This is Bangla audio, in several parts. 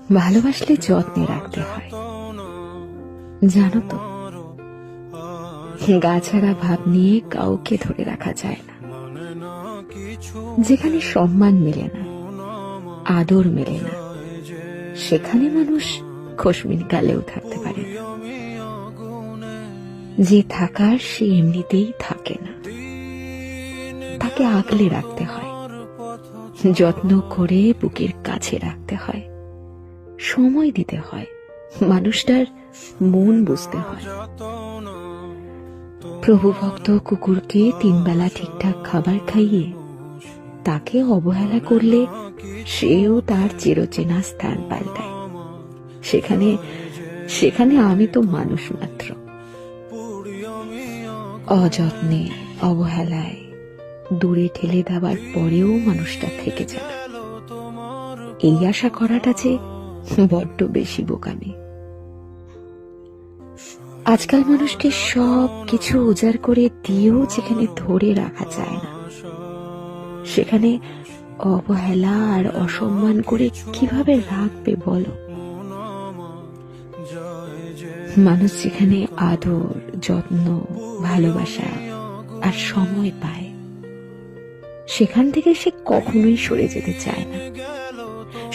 ভালোবাসলে যত্নে রাখতে হয়। জানো তো, গাছাড়া ভাব নিয়ে কাউকে ধরে রাখা যায় না। যেখানে সম্মান মেলে না, আদর মেলে না, সেখানে মানুষ খোশমিন কালেও থাকতে পারে না। যে থাকার সে এমনিতেই থাকে না, তাকে আগলে রাখতে হয়, যত্ন করে বুকের কাছে রাখতে হয়, সময় দিতে হয়, মানুষটার মন বুঝতে হয়। প্রভুভক্ত কুকুরকে 3 বেলা ঠিকঠাক খাবার খাইয়ে তাকে অবহেলা করলে সেও তার চিরচেনা স্থান পাল্টায়। সেখানে সেখানে আমি তো মানুষ মাত্র। অযত্নে, অবহেলায় দূরে ঠেলে দেওয়ার পরেও মানুষটা থেকে যাবে, এই আশা করাটা যে বড্ড বেশি বোকামি। আজকাল মানুষকে সব কিছু উজাড় করে দিয়েও যেখানে ধরে রাখা যায় না, সেখানে অবহেলা আর অসম্মান করে কিভাবে রাখবে বলো? মানুষ যেখানে আদর, যত্ন, ভালোবাসা আর সময় পায়, সেখান থেকে সে কখনোই সরে যেতে চায় না,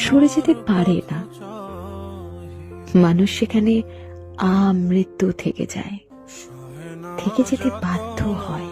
সরে যেতে পারে না। মানুষ সেখানে আমৃত্যু থেকে যায়, থেকে যেতে বাধ্য হয়।